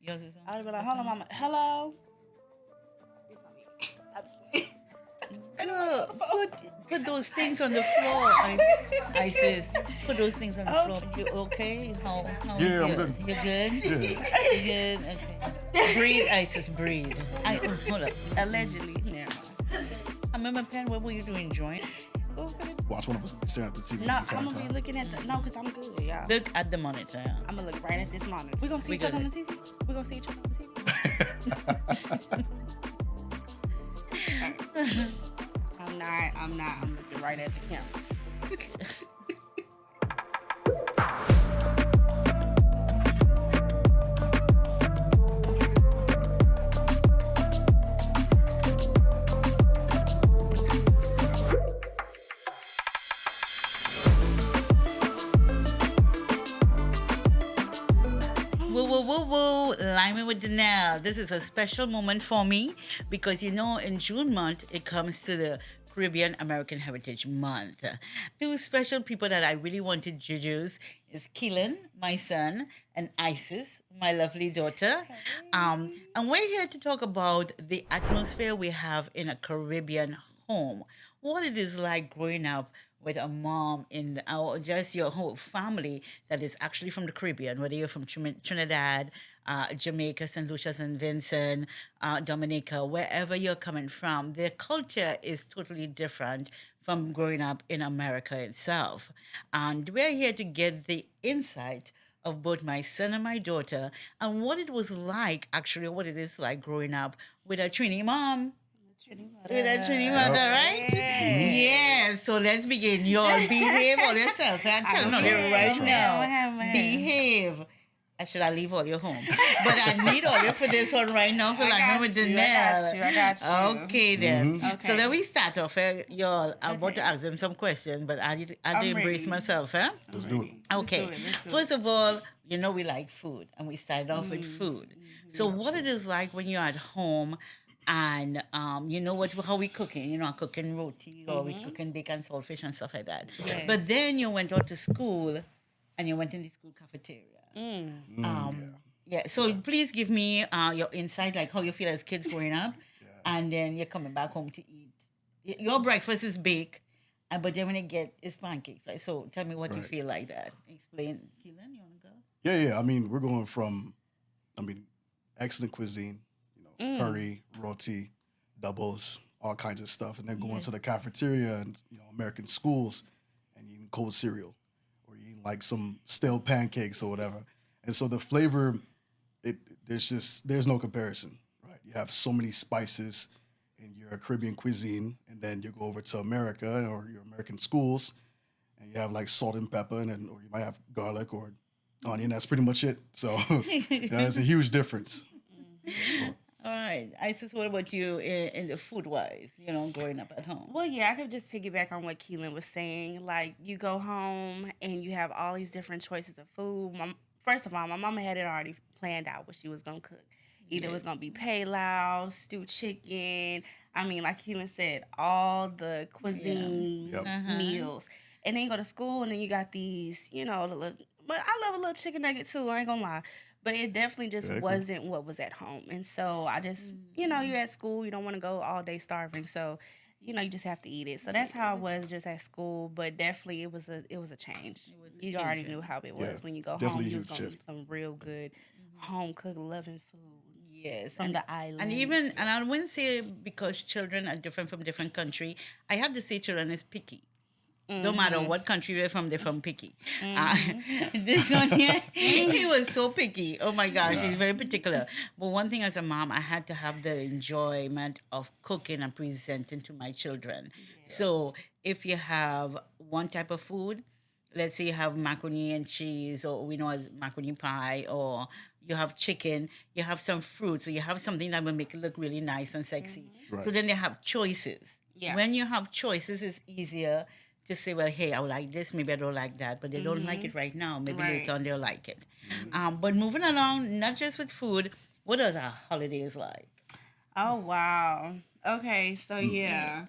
Yours is on I would be top like, of hold on, the mama. Hello. This my meat. I'm just playing. Ain't nobody Good. on the phone. Put those things on the floor. Isis, put those things on the floor. Okay. You okay? How is Yeah, I'm your? good. You good? Yeah. You good? Okay. Breathe, Isis. Breathe. Hold up. Allegedly. Never mind. I remember, Pen. What were you doing? Enjoying? Watch one of us be staring at the TV No, the I'm entire gonna be time. looking at the. No, cause I'm good, y'all. Look at the monitor. I'm gonna look right at this monitor. We gonna see We each other on the good. TV. We gonna see each other on the TV. I'm not. I'm looking right at the camera. Woo, woo, woo, woo. Liming with Danelle. This is a special moment for me because in June month, it comes to the Caribbean American Heritage Month. Two special people that I really want to introduce is Keelan, my son, and Isis, my lovely daughter. And we're here to talk about the atmosphere we have in a Caribbean home. What it is like growing up with a mom or just your whole family that is actually from the Caribbean, whether you're from Trinidad, Jamaica, St. Lucia, St. Vincent, Dominica, wherever you're coming from, their culture is totally different from growing up in America itself. And we're here to get the insight of both my son and my daughter and what it was like, actually, what it is like growing up with a Trini mom. With a Trini mother, right? Yeah. So let's begin. Y'all behave on yourself. I'm telling you Okay. right What now. happened? Behave. Should I leave all your home? But I need all you for this one right now for I like got with you, Danelle. I got you. Okay then. Okay. So let me start off. Y'all, I'm about to Okay. ask them some questions, but I had to I'm embrace ready. myself, huh? Let's do it. Okay. Let's do it. First of all, we like food, and we started off with food. So, what it is like when you're at home, and how we cooking? Cooking roti or we cooking bacon, saltfish, and stuff like that. Yes. But then you went out to school, and you went in the school cafeteria. Yeah. So please give me your insight, like how you feel as kids growing up, and then you're coming back home to eat. Your breakfast is baked, but then when you get it's pancakes, right? So tell me what you Right. feel like that. Explain, Keelan. You want to go? Yeah. I mean, we're going from, excellent cuisine, curry, roti, doubles, all kinds of stuff, and then going to the cafeteria and American schools and eating cold cereal or eating like some stale pancakes or whatever. And so the flavor, there's no comparison, right? You have so many spices in your Caribbean cuisine, and then you go over to America or your American schools, and you have like salt and pepper, or you might have garlic or onion. That's pretty much it. So it's a huge difference. All right, Isis. What about you in the food wise? Growing up at home. Well, yeah, I could just piggyback on what Keelan was saying. Like, you go home and you have all these different choices of food. First of all, my mama had it already planned out what she was going to cook. Either it was going to be pilau, stewed chicken. I mean, like Keelan said, all the cuisine Yep. meals. And then you go to school and then you got these, but I love a little chicken nugget too, I ain't going to lie. But it definitely just Very cool. wasn't what was at home. And so I just, you're at school, you don't want to go all day starving. So, you just have to eat it. So that's how it was just at school. But definitely it was a change. was a You already change, knew how it was Yeah, when you go home. definitely a You was huge going to eat shift. some real good home cooked loving food Yes, from the island. and I wouldn't say because children are different from different country. I have to say children is picky. No matter what country they're from picky. This one here, he was so picky. Oh my gosh, he's very particular. But one thing as a mom, I had to have the enjoyment of cooking and presenting to my children. So if you have one type of food, let's say you have macaroni and cheese, or we know as macaroni pie, or you have chicken, you have some fruit, so you have something that will make it look really nice and sexy. Right. So then they have choices. Yeah. When you have choices, it's easier to say, well, hey, I would like this, maybe I don't like that, but they don't like it right now. Maybe Right. later on they'll like it. But moving along, not just with food, what are our holidays like? Oh, wow. Okay, so yeah.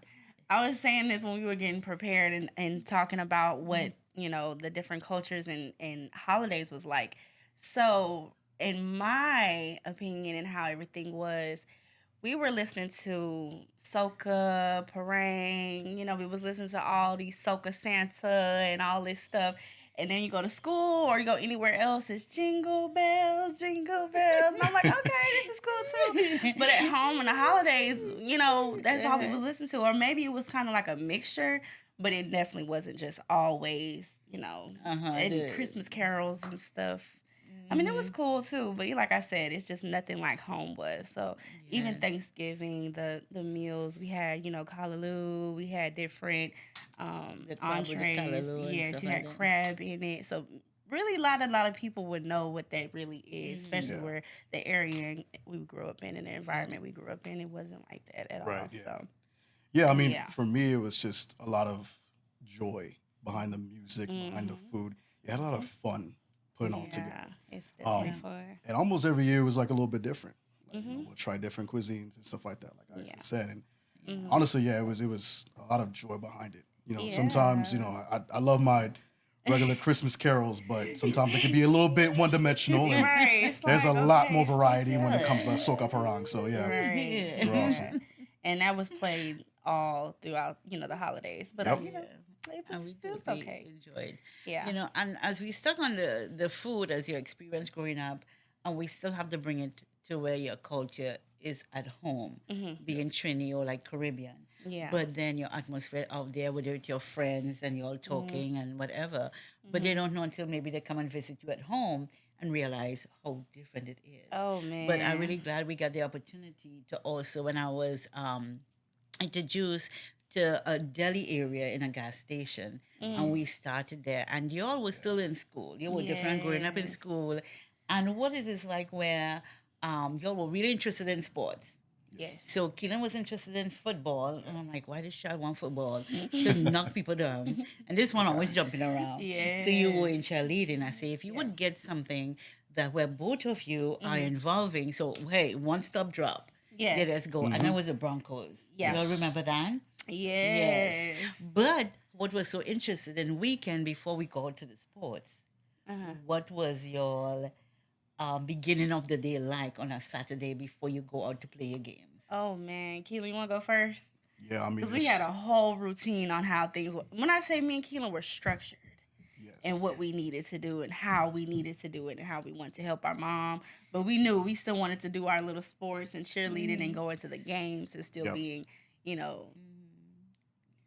I was saying this when we were getting prepared and talking about what, the different cultures and holidays was like. So in my opinion and how everything was, we were listening to Soca, Parang, we was listening to all these Soca Santa and all this stuff. And then you go to school or you go anywhere else, it's jingle bells, jingle bells. And I'm like, okay, this is cool too. But at home in the holidays, that's all we was listening to. Or maybe it was kind of like a mixture, but it definitely wasn't just always, and Christmas carols and stuff. I mean, it was cool too, but like I said, it's just nothing like home was. So even Thanksgiving, the meals we had, callaloo, we had different The crab with the entrees. callaloo and Yes, stuff you like had that. crab in it. So really, a lot of people would know what that really is, especially Yeah. where the area we grew up in and the environment we grew up in, it wasn't like that at Right, all. yeah. So Yeah, I mean, Yeah. for me, it was just a lot of joy behind the music, behind the food. You had a lot of fun putting all together. yeah, it's definitely Um, fun. And almost every year was like a little bit different. Like, we'll try different cuisines and stuff like that, like I said. And honestly, yeah, it was a lot of joy behind it. Sometimes, I love my regular Christmas carols, but sometimes it can be a little bit one dimensional. And Right. It's there's a like, lot okay, more switch variety when it up. comes to Soca Parang. So yeah, Right. they're awesome. And that was played all throughout, the holidays. But Yep. it And was, we it was totally okay. enjoyed. Yeah. And as we stuck on the food as your experience growing up, and we still have to bring it to where your culture is at home, being Trini or like Caribbean. Yeah. But then your atmosphere out there, whether it's your friends and you're all talking and whatever, but they don't know until maybe they come and visit you at home and realize how different it is. Oh, man. But I'm really glad we got the opportunity to also, when I was introduced to a deli area in a gas station, and we started there. And y'all were still in school. You were different growing up in Yes. school, and what it is like where y'all were really interested in sports. Yes. So Keelan was interested in football, and I'm like, why does child want football? To knock people down. And this one always jumping around. So you were in Yes. cheerleading. I say, if you would get something that where both of you are involving, so hey, one stop drop. Yeah. Let's go. And that was the Broncos. Yes. Y'all remember that? Yes. But what was so interested in weekend before we go to the sports, what was your beginning of the day like on a Saturday before you go out to play your games? Oh, man. Keelan, you want to go first? Yeah, I mean, Because we had a whole routine on how things were. When I say me and Keelan were structured yes. and what we needed to do and how we needed to do it and how we wanted to help our mom. But we knew we still wanted to do our little sports and cheerleading and go into the games and still Yep. being,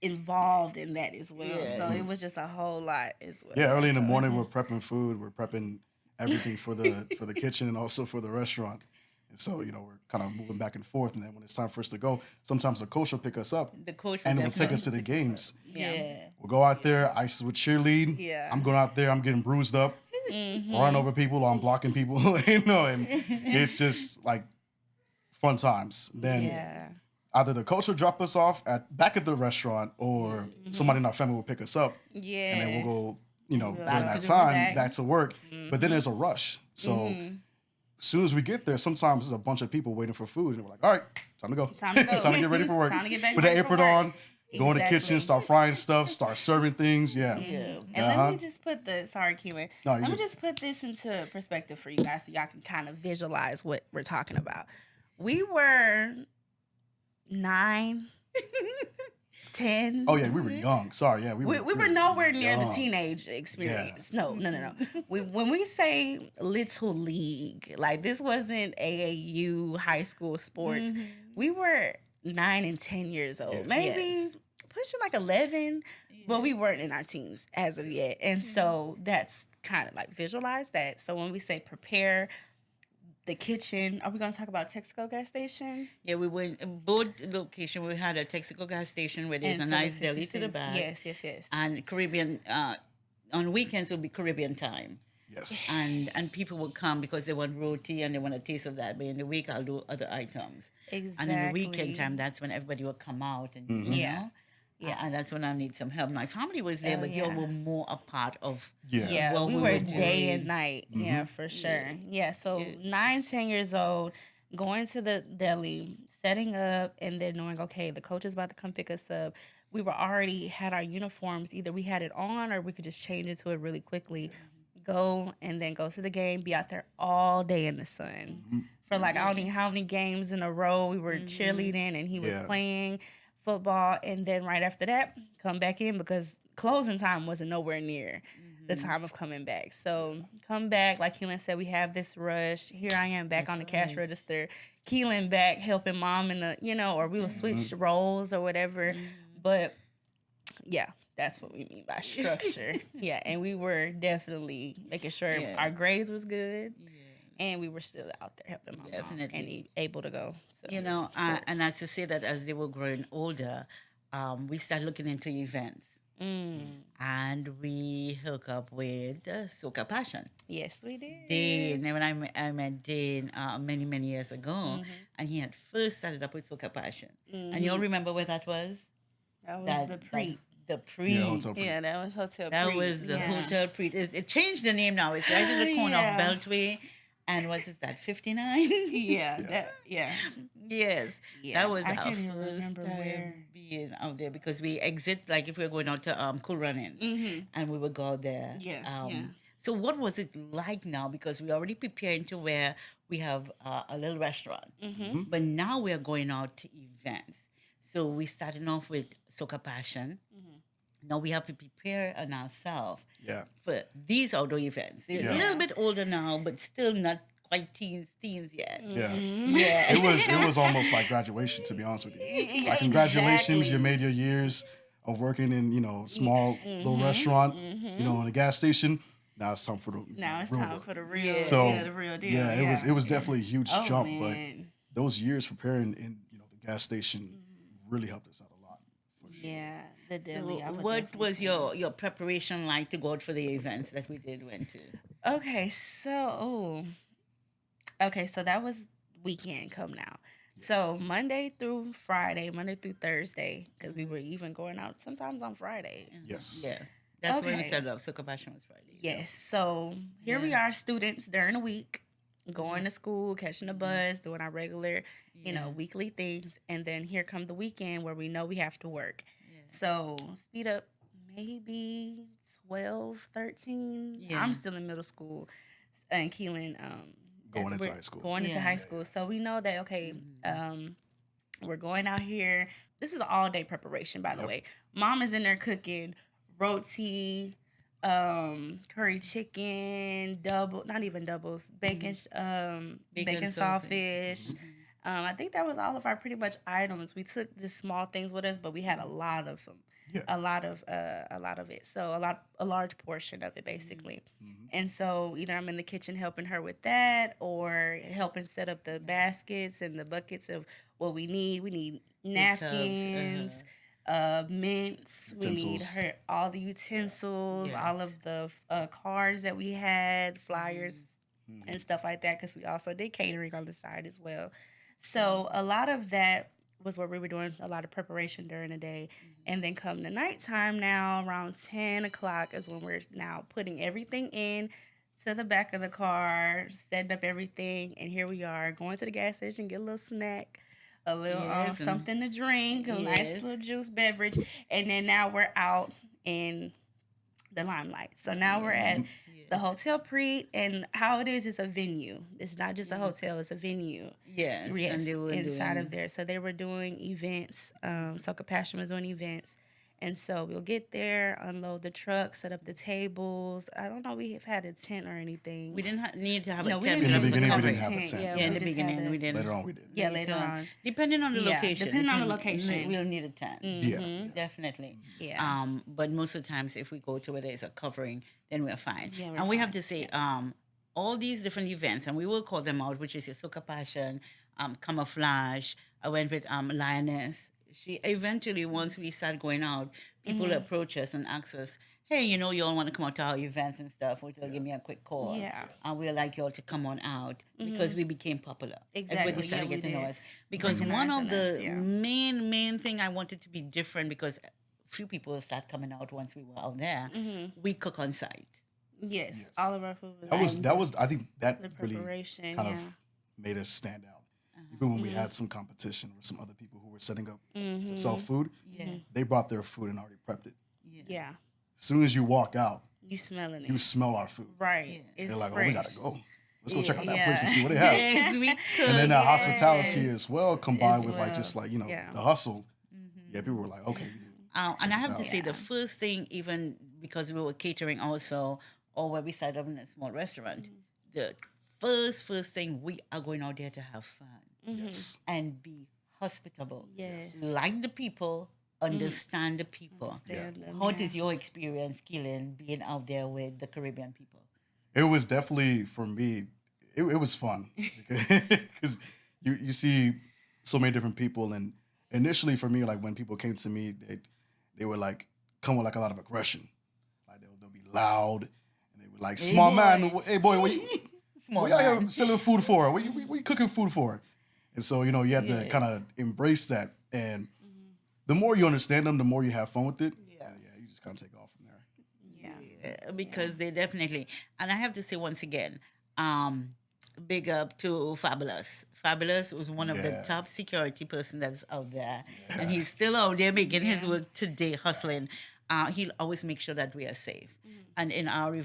involved in that as well. Yeah. So it was just a whole lot as well. Yeah, early in the morning we're prepping food, we're prepping everything for the kitchen and also for the restaurant. And so, we're kind of moving back and forth. And then when it's time for us to go, sometimes the coach will pick us up The coach and would will take us to the games. Yeah. We'll go out there, Isis would cheerlead. Yeah. I'm going out there, I'm getting bruised up, run over people, or I'm blocking people, and it's just like fun times. Then Yeah. either the coach will drop us off back at the restaurant or somebody in our family will pick us up. Yeah. And then we'll go, during Back that to the time, back. back to work. But then there's a rush. So as soon as we get there, sometimes there's a bunch of people waiting for food. And we're like, all right, time to go. Time to go. Time to get ready for work. Time to get back Put the ready for apron work. on, go in the Exactly. kitchen, start frying stuff, start serving things. Yeah. And Uh-huh. let me just put sorry, Keelan. No, Let you're me good. just put this into perspective for you guys so y'all can kind of visualize what we're talking about. We were 9, 10. Oh, yeah, we were young. Sorry, yeah. We were nowhere near the young. teenage experience. No. When we say little league, like this wasn't AAU high school sports. We were 9 and 10 years old, maybe Yes. pushing like 11, but we weren't in our teens as of yet. And so that's kind of like visualize that. So when we say prepare the kitchen, are we going to talk about Texaco gas station? Yeah, we went in both location. We had a Texaco gas station where there's a And nice Phillips deli to the assistance. back. Yes. And Caribbean, on weekends will be Caribbean time. Yes. And people will come because they want roti and they want a taste of that. But in the week, I'll do other items. Exactly. And in the weekend time, that's when everybody will come out and Yeah. yeah, and that's when I need some help. My family was there, Oh, but y'all yeah. were more a part of. Yeah. Yeah, what we we were were day doing. and night. Yeah, for sure. Yeah, so 9, 10 years old, going to the deli, setting up, and then knowing, okay, the coach is about to come pick us up. We were already had our uniforms. Either we had it on or we could just change into it really quickly. go and then go to the game, be out there all day in the sun. For like I don't know how many games in a row we were cheerleading and he was Yeah. playing football, and then right after that come back in because closing time wasn't nowhere near the time of coming back. So come back, like Keelan said, we have this rush. Here I am back on the cash register. Keelan back helping mom in the or we will switch roles or whatever. But yeah, that's what we mean by structure. Yeah, and we were definitely making sure Yeah. our grades was good, and we were still out there helping my mom Definitely. and able to go. So, And sports. as to say that as they were growing older, we started looking into events. And we hook up with Soca Passion. Yes, we did. Dane, and when I met Dane many, many years ago, and he had first started up with Soca Passion. And you all remember where that was? That was the pre. The pre. Yeah, Hotel Pre. Yeah, that was Hotel That Pre. was the Yeah. Hotel Pre. It changed the name now. It's right at the corner Yeah. of Beltway. And what is that, 59? Yeah, yeah. Yes. Yeah, That was I our can't even first remember time where. being out there because we exit, like if we were going out to Cool Runnings, and we would go out there. Yeah, yeah. So what was it like now? Because we're already preparing to where we have a little restaurant. But now we're going out to events. So we starting off with Soca Passion. Now we have to prepare on ourselves Yeah. for these outdoor events. We're Yeah. a little bit older now, but still not quite teens yet. Yeah. Yeah. It was almost like graduation, to be honest with you. Like congratulations, you made your years of working in, small little restaurant, in a gas station. Now it's time for the Now it's real time work. for the real, So the real deal. yeah, it was definitely a huge Oh, jump, man. but those years preparing in the gas station really helped us out a lot. For sure. Yeah, the So deli. I would what definitely was say. your preparation like to go out for the events that we went to? Okay, so that was weekend come now. So Monday through Thursday, because we were even going out sometimes on Friday. Yes. Yeah. That's when we Okay. started off. Soca Passion was Friday. Yes. So here we are, students during the week, going to school, catching the bus, doing our regular, weekly things, and then here come the weekend where we know we have to work. So speed up, maybe 12, 13. Yeah. I'm still in middle school, and Keelan Going into we're high school. Going into Yeah. high school, so we know that we're going out here. This is all day preparation, by the way. Mom is in there cooking roti, curry chicken, not even doubles, bacon, bacon saltfish. sawfish. I think that was all of our pretty much items. We took just small things with us, but we had a lot of them. Yeah. A lot of it. So a large portion of it basically. And so either I'm in the kitchen helping her with that or helping set up the baskets and the buckets of what we need. We need napkins, mints. We need Utensils. all the utensils, all Yes. of the cards that we had, flyers and stuff like that because we also did catering on the side as well. So a lot of that was what we were doing, a lot of preparation during the day. And then come the nighttime now, around 10 o'clock is when we're now putting everything in to the back of the car, setting up everything. And here we are going to the gas station, get a little snack, a little Yes, and- something to drink, a nice Yes. little juice beverage. And then now we're out in the limelight. So now we're at the Hotel Pre, and how it is a venue. It's not just a hotel, it's a venue. Yes. Yes, And they were inside doing- of there. So they were doing events. Soca Passion was doing events. And so we'll get there, unload the truck, set up the tables. I don't know, we have had a tent or anything. We didn't need to have No, a we tent. didn't In the but that was beginning, we covered. didn't have a tent. Yeah, Yeah, in we the just had beginning, a- we didn't. Later on, we did. Yeah, later So, on. depending on the Yeah, location. depending on the location. We'll need a tent. Yeah. Definitely. Yeah. But most of the times, if we go to where there's a covering, then we're fine. Yeah, we're and we have fine. to say, all these different events, and we will call them out, which is your Soca Passion, Camouflage. I went with Lioness. She eventually, once we start going out, people approach us and ask us, hey, you all want to come out to our events and stuff, which will give me a quick call. Yeah. And we'd like you all to come on out because we became popular. Exactly. Everybody started Yeah, we getting to know did. us. Because one of Recognizing us, the yeah. main thing I wanted to be different because few people start coming out once we were out there. We cook on site. Yes, all of our food was That was I think that the really preparation. kind Yeah. of made us stand out. Even when we had some competition with some other people who were setting up to sell food, they brought their food and already prepped it. Yeah. As soon as you walk out, You smelling You it. smell our food. Right. Yeah. It's They're like, fresh. oh, we gotta go. Let's go check out that Yeah. place and see what they have. Yes, we could. And then the Yes. hospitality as well, combined As with like well. just like Yeah. the hustle. Yeah, people were like, okay, And I us have to out. say, the Yeah. first thing, even because we were catering also, or where we started up in a small restaurant, the first thing, we are going out there to have fun yes, and be hospitable. Yes. Like the people, understand the people. Understand them, What yeah. is your experience, Keelan, being out there with the Caribbean people? it was definitely for me. It was fun because you see so many different people, and initially for me, like when people came to me, they were like come with like a lot of aggression. Like they'll be loud, and they were like, "Small boy. man, hey boy, Small what y'all man. here selling food for? What you cooking food for?" And so you had to kind of embrace that, and the more you understand them, the more you have fun with it. Yeah, you just kind of take off from there. Yeah. Because they definitely, and I have to say once again, big up to Fabulous. Fabulous was one of the Yeah. top security person that's out there, and he's still out there making his work today, hustling. He'll always make sure that we are safe, and in our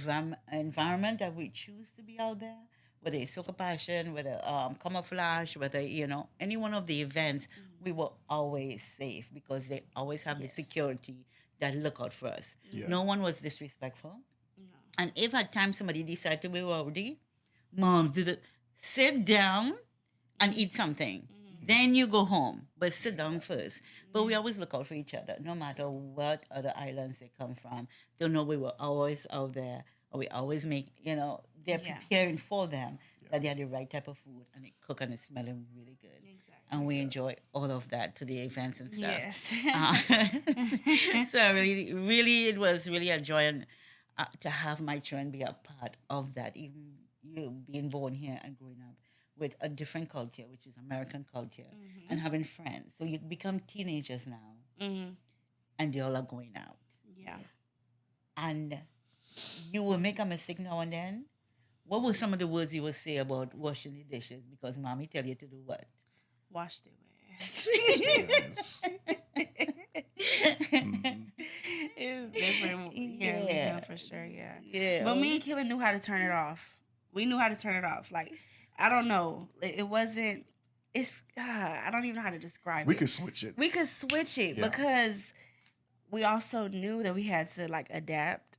environment that we choose to be out there, whether it's Soca Passion, whether Camouflage, whether any one of the events, we were always safe because they always have the security that look out for us. Yeah. No one was disrespectful. And if at times somebody decided to be rowdy, mom, did it sit down and eat something. Then you go home, but sit down first. But we always look out for each other, no matter what other islands they come from. They'll know we were always out there, or we always make, they're Yeah. preparing for them that they had the right type of food and it cook and it's smelling really good. Exactly. And we enjoy all of that to the events and stuff. Yes. So really, it was really a joy to have my children be a part of that. Even you being born here and growing up with a different culture, which is American culture, and having friends. So you become teenagers now, and they all are going out, Yeah. and you will make a mistake now and then. What were some of the words you would say about washing the dishes? Because mommy tell you to do what? Wash it with. Yes. It's different. Yeah, Yeah. for sure. Yeah. Yeah. But me and Keelan knew how to turn it off. We knew how to turn it off. Like, I don't know. It wasn't. It's. I don't even know how to describe We it. could switch it. We could switch it Yeah. because we also knew that we had to like adapt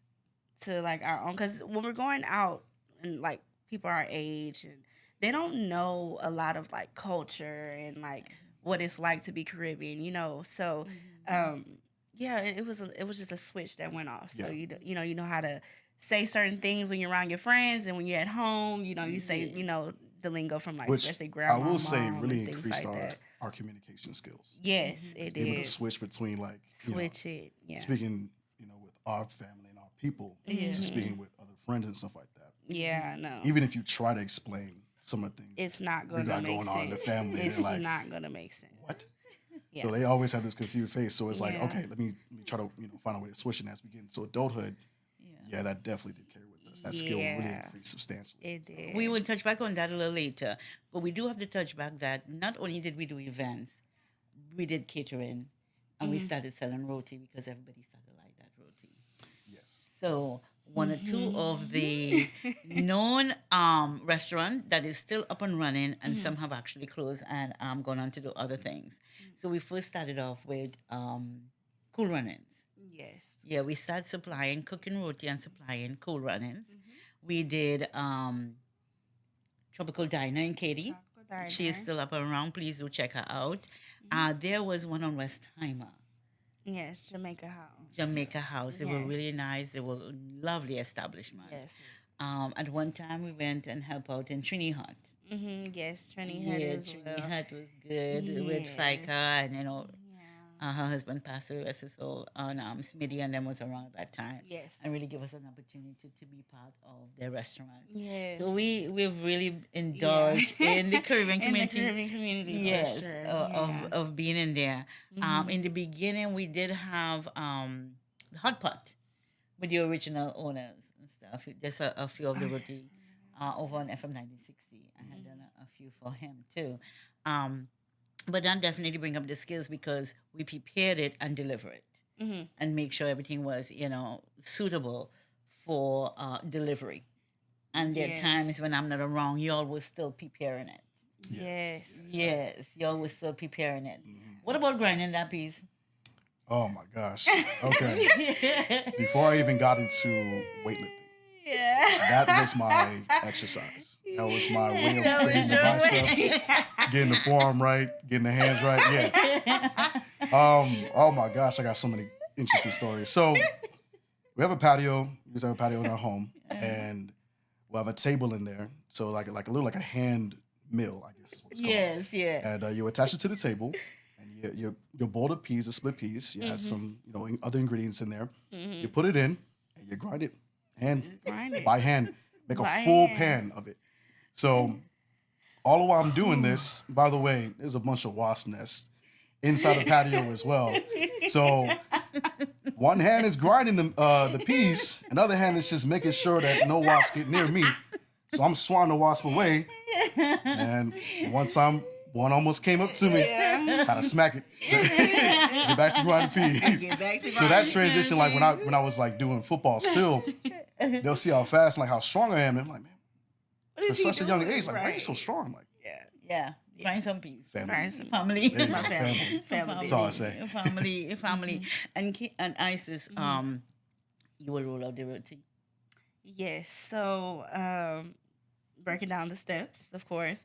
to like our own. Because when we're going out and like people our age and they don't know a lot of like culture and like what it's like to be Caribbean, So, yeah, it was just a switch that went off. So Yeah. you know how to say certain things when you're around your friends and when you're at home. You say the lingo from like Which especially grandma, I will say mom, really and things increased like our, that. our communication skills. Yes, it Able to did. switch between like Switch it. Yeah. speaking with our family and our people to speaking with other friends and stuff like that. Yeah, I know. Even if you try to explain some of the things It's not we going to got make going sense. on in the family, It's they're like, not going to make sense. what? Yeah. So they always have this confused face. So it's like, Yeah. okay, let me try to find a way to switch it as we get into adulthood. Yeah, that definitely did carry with us. That skill really Yeah. increased substantially. It did. We will touch back on that a little later, but we do have to touch back that not only did we do events, we did catering, and we started selling roti because everybody started like that roti. Yes. So one or two of the known restaurant that is still up and running, and some have actually closed and gone on to do other things. So we first started off with Cool Runnings. Yes. Yeah, we started supplying cooking roti and supplying Cool Runnings. We did Tropical Diner in Katy. Tropical She is Diner. still up and around. Please do check her out. There was one on West Timer, Yes, Jamaica House. Jamaica House. They were Yes. really nice. They were lovely establishments. Yes. At one time, we went and helped out in Trini Hut. Yes, Trini Yeah, Head as Trini well. Hut was good with Yes. FICA, and Yeah. her husband passed away, rest his soul, and Smitty and them was around at that time. Yes. And really give us an opportunity to be part of their restaurant. Yes. So we've really indulged in the Caribbean In the community. Caribbean community, Yes, for sure. of being in there. In the beginning, we did have the hot pot with the original owners and stuff. Just a few of the roti over on FM 1960. I had done a few for him too. But that definitely bring up the skills because we prepared it and deliver it and make sure everything was, suitable for delivery. And there are times when I'm not around, y'all was still preparing it. Yes. Yes, y'all was still preparing it. What about grinding that piece? Oh my gosh. Okay. Before I even got into weightlifting, Yeah. that was my exercise. That was my way of training the biceps, getting the forearm right, getting the hands right. Yeah. Oh my gosh, I got so many interesting stories. So we have a patio. We used to have a patio in our home, and we'll have a table in there. So like a hand mill, I guess is what it's called. Yes, yeah. And you attach it to the table, and you boil the peas, a split peas. You add some other ingredients in there. You put it in, and you grind it grind it. by hand. Make By a full hand. pan of it. So all the while I'm doing this, by the way, there's a bunch of wasp nests inside the patio as well. So one hand is grinding the peas, another hand is just making sure that no wasps get near me. So I'm swatting the wasp away, and one time one almost came up to me. Had to smack it. Get back to grinding peas. Get back to So that transition, like when I was like doing football still, they'll see how fast, like how strong I am. And I'm like, man, What for is he such a young doing? age, like, why are you Right. so strong? I'm like, Yeah. Yeah. Grind some peas. family. Grind some- Family. There you My go, family. Family. That's all I say. Family. And Isis, you will roll out the roti. Yes. So, breaking down the steps, of course.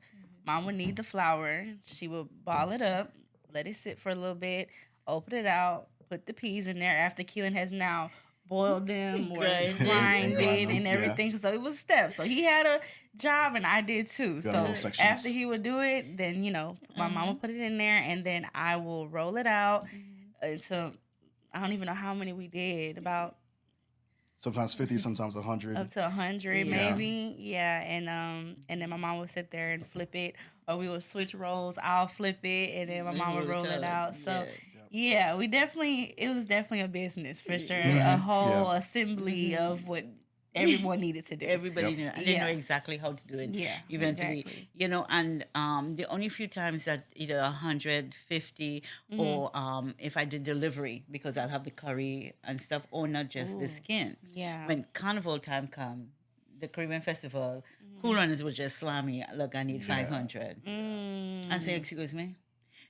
Mom would need the flour. She would ball it up, let it sit for a little bit, open it out, put the peas in there after Keelan has now boiled them or Grind it. grinded Grind them, and yeah. everything. So it was steps. So he had a job and I did too. Got So little sections. after he would do it, then, my mom would put it in there and then I will roll it out until I don't even know how many we did, about Sometimes 50, sometimes 100. up to 100 Yeah. maybe. Yeah. And then my mom would sit there and flip it, or we would switch roles. I'll flip it and then my mom would roll it out. So yeah, it was definitely a business for sure. A whole assembly of what everyone needed to do. Everybody knew. I didn't know Yeah. exactly how to do it. Yeah, Eventually, exactly. and the only few times that either 150 or if I did delivery, because I'll have the curry and stuff, or not just the skin. Yeah. When carnival time come, the Caribbean festival, Cool Runners would just slam me. Look, I need 500. I say, excuse me.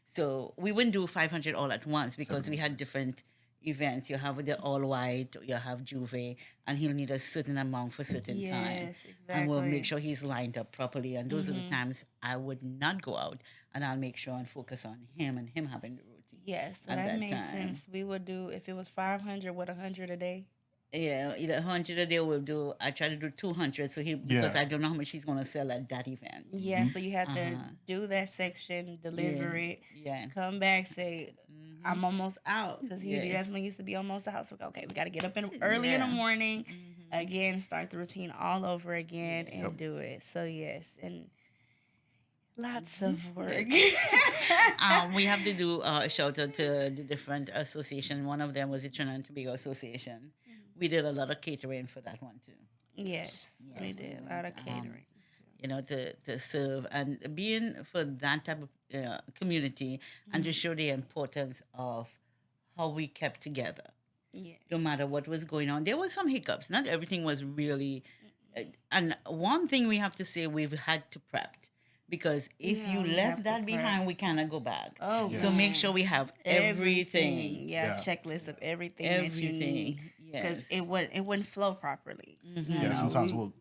So we wouldn't do 500 all at once because we had different events. You have the all white, you have Juve, and he'll need a certain amount for certain time. Yes, And we'll make exactly. sure he's lined up properly. And those are the times I would not go out, and I'll make sure and focus on him and him having the routine. Yes, so at that that makes time. sense. We would do, if it was 500, what, 100 a day? Yeah, either 100 a day we'll do. I try to do 200 because Yeah. I don't know how much he's going to sell at that event. Yeah, so you have to do that section, deliver it, Yeah. come back, say, I'm almost out. Because he Yeah. definitely used to be almost out. So, okay, we got to get up early in the Yeah. morning, again, start the routine all over again and do it. So, yes, and lots of work. We have to do a shout out to the different association. One of them was the Trinidad and Tobago Association. We did a lot of catering for that one too. Yes, we did a lot of catering. To serve and being for that type of community and to show the importance of how we kept together. Yes. No matter what was going on. There was some hiccups. Not everything was really. And one thing we have to say, we've had to prep. Because if Yeah, you we have left to that prep. behind, we cannot go back. Oh, So Yes. make sure we have everything. Yeah, Yeah. checklist of everything that you Everything. need. Because Yes. it wouldn't flow properly. Yeah, sometimes we'll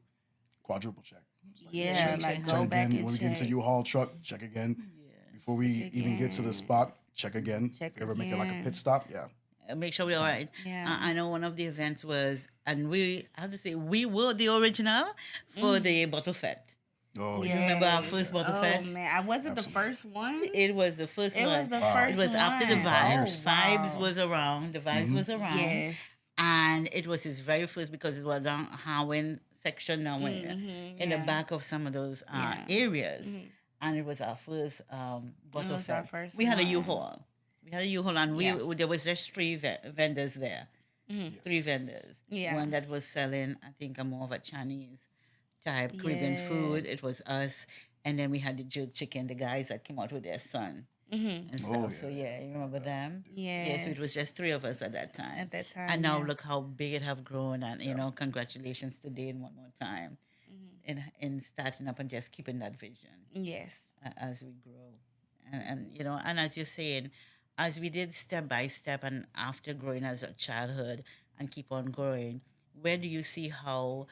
quadruple check. It's like, Yeah, check, like check, go check back again. and When we get into check. U-Haul truck, check again. Before we even get to the spot, check again. Check Ever make it like a again. pit stop? Yeah. Make sure we're all right. Yeah. I know one of the events was, and I have to say, we were the original for the Bottle Fete. Oh, You remember our first Bottle Oh Fete? man, I wasn't the first one. It was the first It one. was the Wow. first It was after the one. Vibes. Oh, Vibes wow. was around. The Vibes was around. Yes. And it was his very first because it was on Harwin section now in the yeah. back of some of those areas. And it was our first Bottle was our Fete. first We had a one. U-Haul. We had a U-Haul and Yeah. there was just three vendors there. 3 vendors. Yeah. One that was selling, I think, a more of a Chinese type Caribbean food. Yes. It was us. And then we had the jerk chicken, the guys that came out with their son. Mm-hmm. and Oh stuff. So yeah, yeah, you remember them? Yeah, so it was Yes. just three of us at that time. At that And time, now yeah. look how big it have grown, and yeah. congratulations to Dane one more time in starting up and just keeping that vision Yes. as we grow. And as you're saying, as we did step by step and after growing as a childhood and keep on growing, where do you see how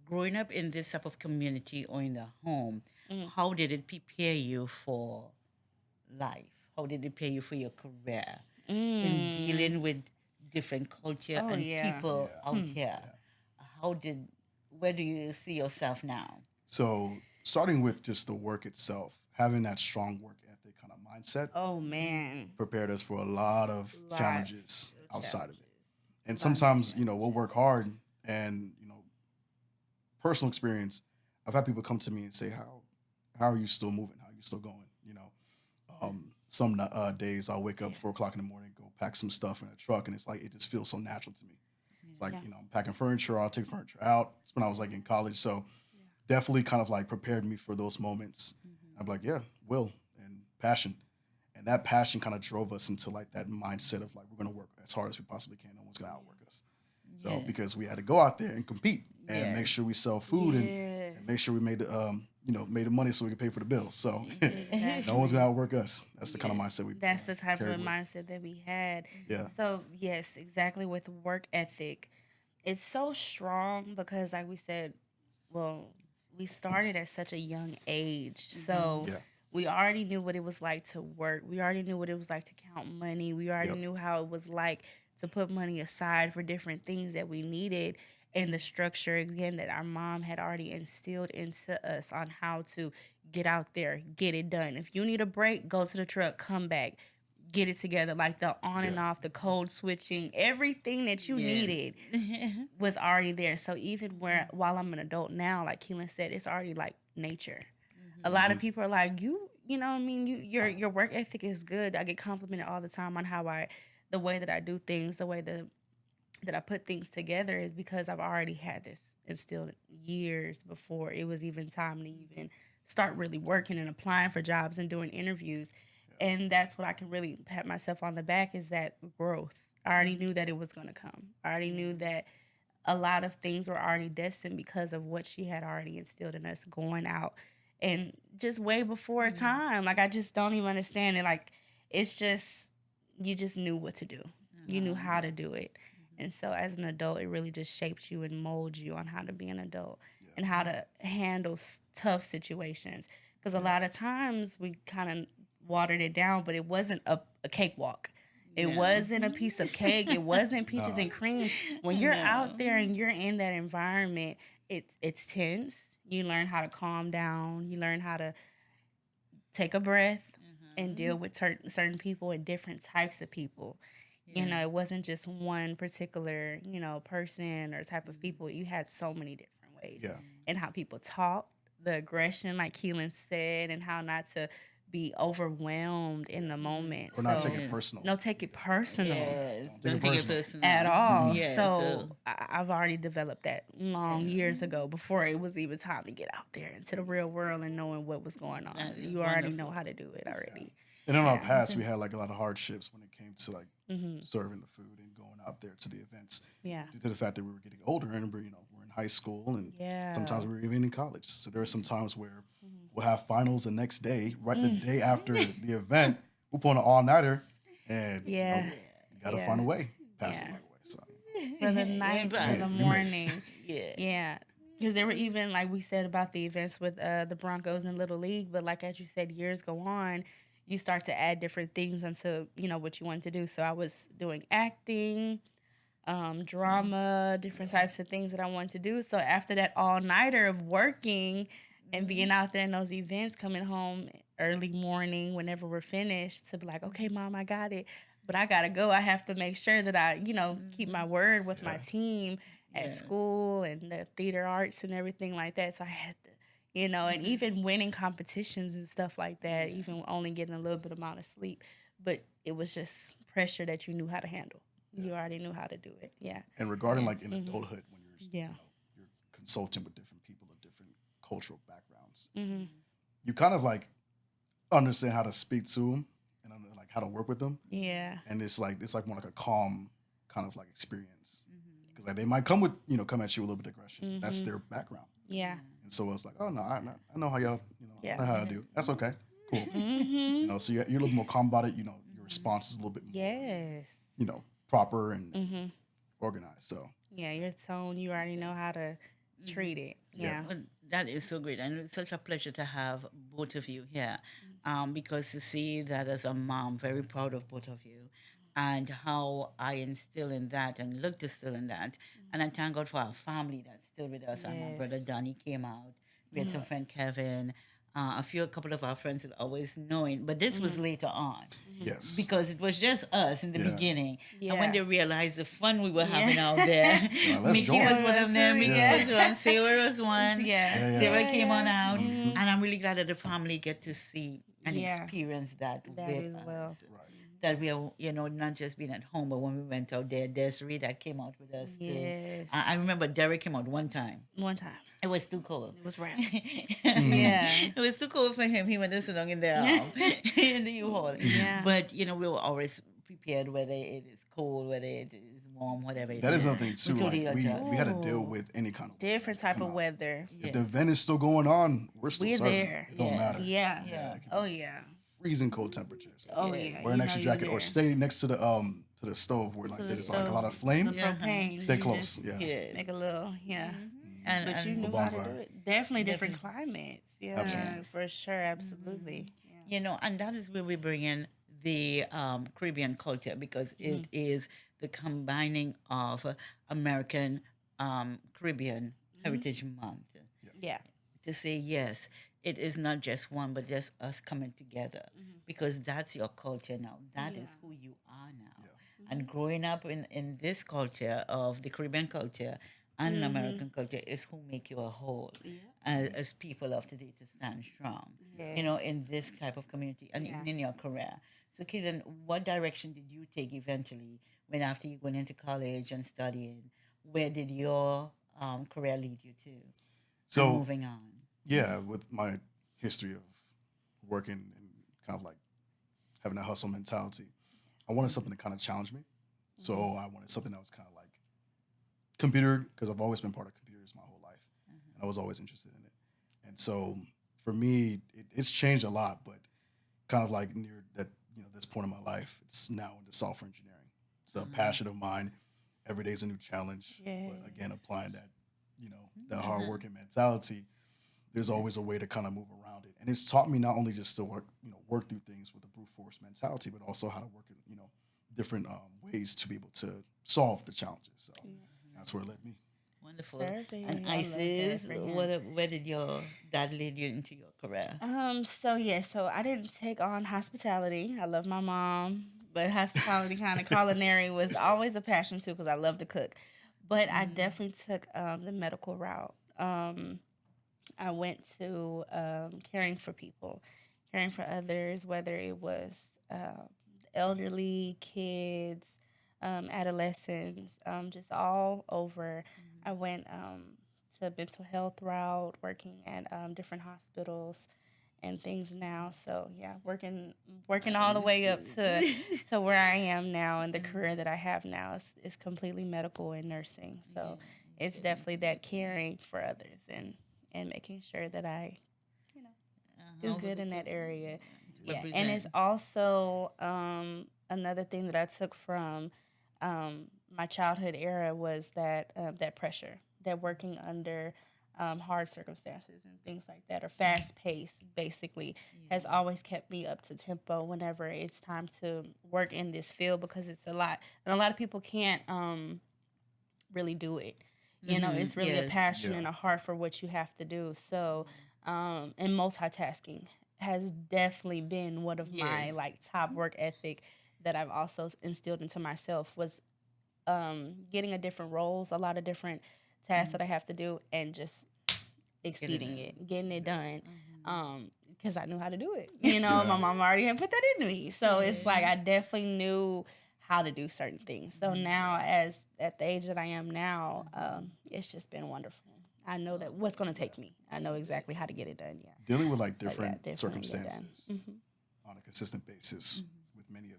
growing up in this type of community or in the home, Mm. how did it prepare you for life? How did it prepare you for your career in Mm. dealing with different culture Oh and yeah. people Yeah. out here? Yeah. How did where do you see yourself now? So starting with just the work itself, having that strong work ethic kind of mindset Oh man. prepared us for a lot of Lots challenges of outside of it. challenges. And Lots of sometimes, we'll challenges. work hard and, personal experience, I've had people come to me and say, how are you still moving? How are you still going? Some days I'll wake up Yeah. 4 o'clock in the morning, go pack some stuff in a truck, and it's like it just feels so natural to me. It's like Yeah. I'm packing furniture. I'll take furniture out. It's when I was like in college, so definitely kind of like prepared me for those moments. I'm like, yeah, will and passion, and that passion kind of drove us into like that mindset of like we're gonna work as hard as we possibly can. No one's gonna outwork us. So Yeah. because we had to go out there and compete and make Yes. sure we sell food Yes. and make sure we made the money so we could pay for the bills. So Exactly. no one's gonna outwork us. That's the kind of mindset we That's the type carried of with. mindset that we had. Yeah. So yes, exactly with work ethic. It's so strong because like we said, well, we started at such a young age. So Yeah. we already knew what it was like to work. We already knew what it was like to count money. We already Yep. knew how it was like to put money aside for different things that we needed, and the structure again that our mom had already instilled into us on how to get out there, get it done. If you need a break, go to the truck, come back, get it together. Like the on and Yeah. off, the code switching, everything that you needed was already there. So even where while I'm an adult now, like Keelan said, it's already like nature. A lot of people are like, you know what I mean? Your work ethic is good. I get complimented all the time on how the way that I do things, the way that I put things together is because I've already had this instilled years before it was even time to even start really working and applying for jobs and doing interviews. And that's what I can really pat myself on the back is that growth. I already knew that it was going to come. I already knew that a lot of things were already destined because of what she had already instilled in us going out and just way before time. Like I just don't even understand it. Like it's just you just knew what to do. You knew how to do it. And so as an adult, it really just shaped you and molds you on how to be an adult and how to handle tough situations. Because a lot of times we kind of watered it down, but it wasn't a cakewalk. It Yeah. wasn't a piece of cake. It wasn't peaches No. and cream. When I you're know. out there and you're in that environment, it's tense. You learn how to calm down. You learn how to take a breath and deal with certain people and different types of people. You know, it wasn't just one particular, person or type of people. You had so many different ways. Yeah. And how people talk, the aggression, like Keelan said, and how not to be overwhelmed in the moment. Or not So, take it personal. no, take it personal Yes. Don't Don't take take it it personal. personal. at all. Yeah, So I've already developed that long years ago before it was even time to get out there into the real world and knowing what was going on. That is You already know wonderful. how to do it already. And in our Yeah. past, we had like a lot of hardships when it came to like Mm-hmm. serving the food and going out there to the events. Yeah. Due to the fact that we were getting older and we're in high school and Yeah. sometimes we were even in college. So there are some times where Mm-hmm. we'll have finals the next day, right the Mm. day after the event. We'll put on an all nighter and Yeah. you gotta Yeah. find a way past Yeah. it right away. So From the night to but- the You made it. morning. Yeah. Yeah. Because there were even, like we said about the events with the Broncos and Little League, but like as you said, years go on, you start to add different things into, what you want to do. So I was doing acting, drama, different types of things that I wanted to do. So after that all nighter of working and being out there in those events, coming home early morning whenever we're finished to be like, okay, mom, I got it. But I gotta go. I have to make sure that I, keep my word with my team at school and the theater arts and everything like that. So I had to, and even winning competitions and stuff like that, even only getting a little bit amount of sleep. But it was just pressure that you knew how to handle. You already knew how to do it. Yeah. and regarding like in adulthood when you're Yeah. you're consulting with different people of different cultural backgrounds, Mm-hmm. you kind of like understand how to speak to them how to work with them, Yeah. and it's like more like a calm kind of like experience because like they might come with come at you with a little bit of aggression. That's their background, Yeah. and so it's like, oh no, I know how y'all Yeah. I know how I do. That's okay, cool. Mm-hmm. So you're a little more calm about it. Your response is a little bit more Yes. proper and organized. So Yeah, your tone, you already know how to treat it. Yeah. Well, that is so great, and it's such a pleasure to have both of you here, because to see that as a mom, very proud of both of you, and how I instill in that and look to still in that, and I thank God for our family that's still with us. And my brother Yes. Donnie came out. We had some friend Kevin, a couple of our friends that always knowing, but this was later on yes, because it was just us in the Yeah. beginning. Yeah. And when they realized the fun we were Yeah. having out there, let's Mickey join. was one of them, Mickey Yeah. was one, Sarah was one. Yeah. Yeah. Sarah came on out, Mm-hmm. and I'm really glad that the family get to see and Yeah. experience that That with as us. well. Right. That we are, not just being at home, but when we went out there, Desiree that came out with us too. Yes. I remember Derek came out one time. One time. It was too cold. It was round. Yeah. It was too cold for him. He went to sit down in there in the U-Haul. Yeah. But, we were always prepared whether it is cold, whether it is warm, whatever it is. That is another thing too. We totally Like adjust. we had to deal with any kind of Different type come of out. weather. If the event is still going on, we're We're serving. there. It don't Yeah. matter. Yeah. Yeah. Oh yeah. Freezing cold temperatures. Oh yeah. Wear an You extra know you're jacket or there. stay next to the stove where like the there's like a stove. lot of flame. The propane. Stay you close. just Yeah. Yeah. Make a little, yeah. And, But you and, knew how to do bonfire. it. Definitely different climates. Yeah, Absolutely. for sure. Absolutely. and that is where we bring in the Caribbean culture because it is the combining of American Caribbean Heritage Month. Yeah. To say yes, it is not just one, but just us coming together because that's your culture now. That is who you are now. And growing up in this culture of the Caribbean culture and American culture is who make you a whole as people of today to stand strong. In this type of community and even in your career. So, Keelan, what direction did you take eventually when after you went into college and studying? Where did your career lead you to? So And moving on. yeah, with my history of working and kind of like having a hustle mentality, I wanted something to kind of challenge me. So I wanted something that was kind of like computer because I've always been part of computers my whole life, and I was always interested in it. And so for me, it's changed a lot, but kind of like near that this point in my life, it's now into software engineering. It's a passion of mine. Every day is a new challenge. But again, applying that that hard working mentality, there's always a way to kind of move around it. And it's taught me not only just to work through things with a brute force mentality, but also how to work in different ways to be able to solve the challenges. So that's where it led me. Wonderful. Perfect. And I love that Isis, for him. where did your dad lead you into your career? So I didn't take on hospitality. I love my mom, but hospitality kind of culinary was always a passion too because I love to cook. But I definitely took the medical route. I went to caring for people, caring for others, whether it was elderly, kids, adolescents, just all over. I went to mental health route, working at different hospitals and things now. So yeah, working all the way up to where I am now, and the career that I have now is completely medical and nursing. So it's definitely that caring for others and making sure that I do good in that area. Yeah, and it's also another thing that I took from my childhood era was that that pressure, that working under hard circumstances and things like that, or fast paced, basically, has always kept me up to tempo whenever it's time to work in this field because it's a lot, and a lot of people can't really do it. It's really a Yes. passion Yeah. and a heart for what you have to do. So, and multitasking has definitely been one of my Yes. like top work ethic that I've also instilled into myself was getting a different roles, a lot of different tasks that I have to do, and just exceeding it, getting it done. Because I knew how to do it. My mom already had put that into me. So it's like I definitely knew how to do certain things. So now, as at the age that I am now, it's just been wonderful. I know that what's going to take me. I know exactly how to get it done. Yeah. Dealing with like yeah, different definitely get done. circumstances on a consistent basis with many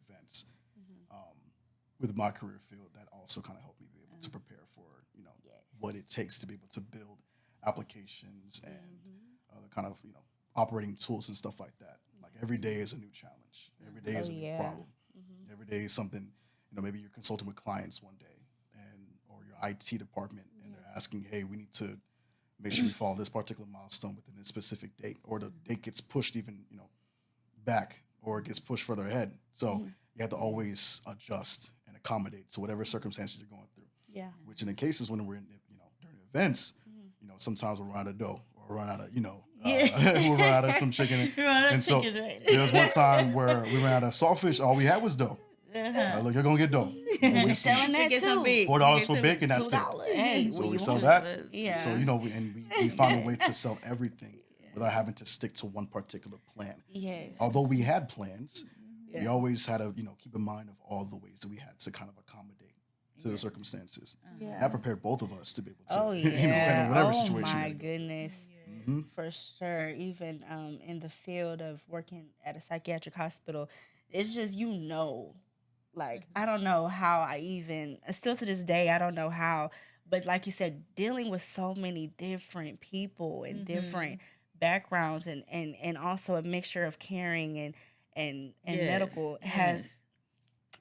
with my career field, that also kind of helped me be able to prepare for, what it takes to be able to build applications and other kind of, operating tools and stuff like that. Like every day is a new challenge. Every day is a new problem. Every day is something, maybe you're consulting with clients one day or your IT department and they're asking, hey, we need to make sure we follow this particular milestone within a specific date, or the date gets pushed even, back, or it gets pushed further ahead. So you have to always adjust and accommodate to whatever circumstances you're going through. Yeah. Which in the cases when we're in, during events, sometimes we'll run out of dough or run out of, we'll run out of some chicken. And so there was one time where we ran out of saltfish. All we had was dough. Look, you're gonna get dough. We're selling that Get some too. big. $4 for bacon. That's it. Hey, So what we you sell want? that. Yeah. So we found a way to sell everything without having to stick to one particular plan. Yes. Although we had plans, we always had to keep in mind of all the ways that we had to kind of accommodate to the circumstances. Yeah. That prepared both of us to be able to Oh yeah. handle whatever oh situation. my we're in. goodness. For sure. Even in the field of working at a psychiatric hospital, it's just like I don't know how I even still to this day I don't know how, but like you said, dealing with so many different people and different backgrounds and also a mixture of caring and medical has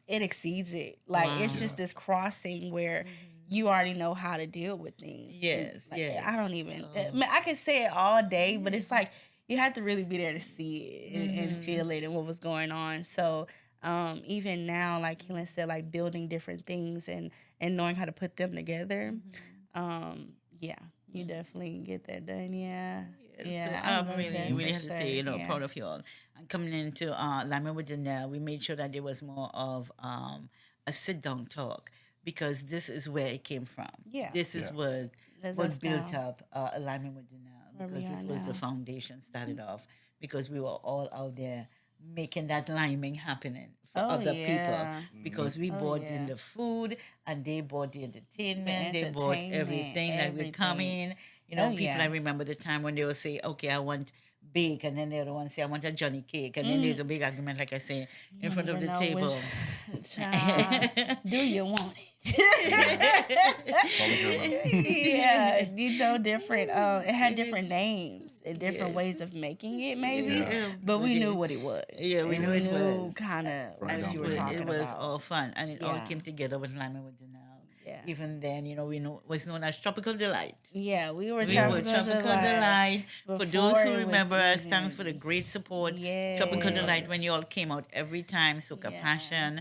it exceeds it. Like it's just this crossing where you already know how to deal with things. Yes, Like, yes. I don't even. I mean, I can say it all day, but it's like you have to really be there to see it and feel it and what was going on. So even now, like Keelan said, like building different things and knowing how to put them together. Yeah, you definitely get that done. Yeah. Yeah, So, I I'm love really, that really for have to sure, say, yeah. proud of you all. And coming into Lyman with Janelle, we made sure that there was more of a sit-down talk because this is where it came from. Yeah. This is Yeah. That's what us built now. up Alignment with Janelle Where we because this are was the now. foundation started off because we were all out there making that liming happening for Oh, other yeah. people because we Oh, bought in yeah. the food and they bought the entertainment, they bought entertainment, everything that would come everything. in. Oh, People, yeah. I remember the time when they would say, okay, I want bake, and then the other one say, I want a Johnny cake, and then there's a big argument, like I say, in front of the Even know table. Child, do you want it? All the girl. Yeah, different. It had different names and different ways of making it, maybe. Yeah. But we knew what it was. Yeah, we And knew it was. kind of Right what down you to were the talking It was about. all fun, and it all Yeah. came together with Lyman with Janelle. Yeah. Even then, we know was known as Tropical Delight. Yeah, we were We were talking Tropical Delight. For those before who it was remember us, even- thanks for the great support. Tropical Yes. Delight when you all came out every time. Soca Yeah. Passion.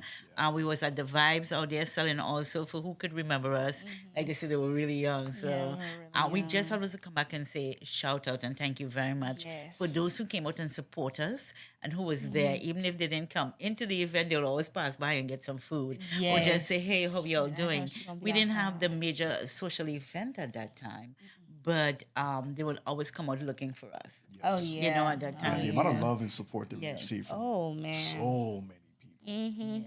We was at the Vibes out there selling also for who could remember us. Like they said, they were really young. So Mm-hmm. Yeah, we were really we just young. always come back and say shout out and thank you very much Yes. for those who came out and support us and who was there. Even if they didn't come into the event, they'll always pass by and get some food. Or Yes. just say, hey, how y'all doing? she gonna be We didn't have the outside. major social event at that time. But they would always come out looking for us. Oh Yes. yeah. At that And time. the amount of love and support that we Yes. receive from Oh man. so many people. Mm-hmm.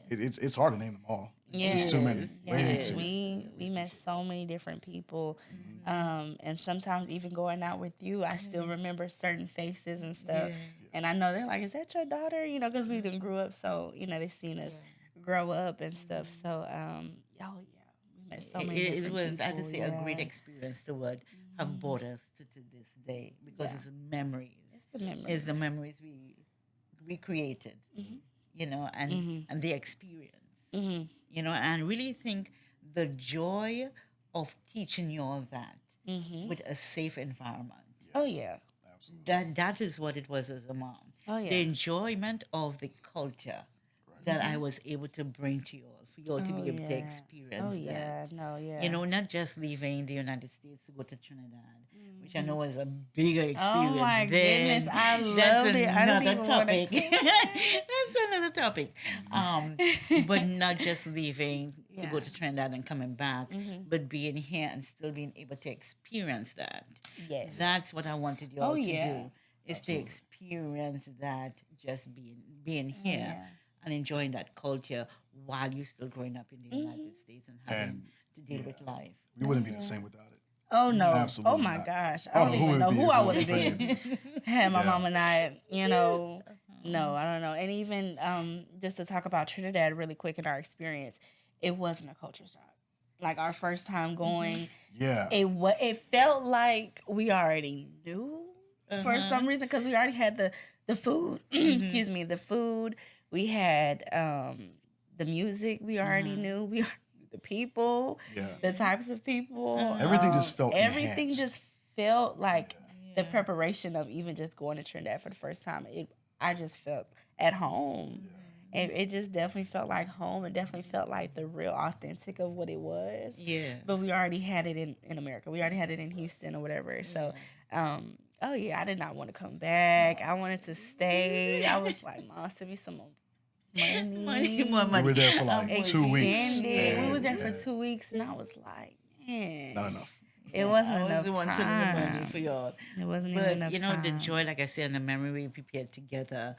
It's hard to name them all. It's just too many. Way Yes. too many. We met so many different people, and sometimes even going out with you, I still remember certain faces and stuff. And I know they're like, "Is that your daughter?" Because we didn't grew up, so they seen us grow up and stuff. So, we met so many. It different was, I have to people, say, a great yeah. experience to what have brought us to this day because Yeah. it's memories. the memories. It's the memories we created, and the experience. And really think the joy of teaching you all that with a safe environment. Oh yeah. Absolutely. That is what it was as a mom. Oh, yeah. The enjoyment of the culture that I was able to bring to you all, for you all to be able to experience Oh yeah. that. No. Yeah. Not just leaving the United States to go to Trinidad, which I know was a bigger experience. Oh my then. goodness, I That's loved it. I didn't another even topic. wanna- That's another topic. But not just leaving to go Yeah. to Trinidad and coming back, but being here and still being able to experience that. Yes. That's what I wanted you all to yeah. do. Is to experience that just being here yeah. and enjoying that culture while you're still growing up in the United States and having And, to deal with life. We wouldn't be the same without it. Oh no! Absolutely Oh my not. gosh! I I don't don't know who even it know would be who if I it would have wasn't been for had my Yeah. mom and I. No, I don't know. And even just to talk about Trinidad really quick in our experience, it wasn't a culture shock. Like our first time going, Yeah. it felt like we already knew for some reason because we already had the food. Excuse me, the food. We had the music. We already knew. We the people, Yeah. the types of people. Everything just felt everything enhanced. just felt like the preparation of even just going to Trinidad for the first time. I just felt at home. It just definitely felt like home. It definitely felt like the real authentic of what it was. Yeah. But we already had it in America. We already had it in Houston or whatever. So, oh yeah, I did not want to come back. I wanted to stay. I was like, Mom, send me some more money. More We money. were there for like 2 weeks. Extended. We were there Yeah. for 2 weeks, and I was like, man, Not enough. it wasn't I was enough the one time. sending the money for y'all. It wasn't even But enough you know, the time. joy, like I said, and the memory we prepared together,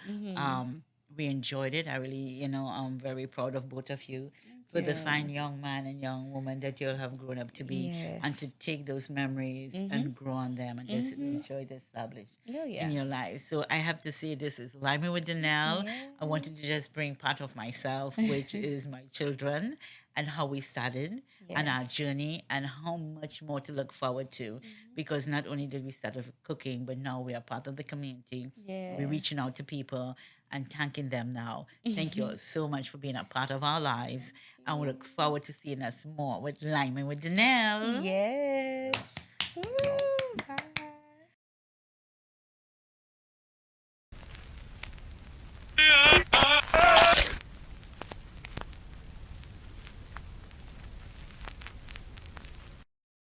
we enjoyed it. I really, I'm very proud of both of you for the fine young man and young woman that you all have grown up to be, and Yes. to take those memories and grow on them and just enjoy the establish Oh, yeah. in your life. So I have to say, this is Liming with Danelle. I wanted to just bring part of myself, which is my children, and how we started and our Yes. journey, and how much more to look forward to. Because not only did we start with cooking, but now we are part of the community. We're Yes. reaching out to people and thanking them now. Thank you all so much for being a part of our lives. And we look forward to seeing us more with Liming with Danelle. Yes. Woo.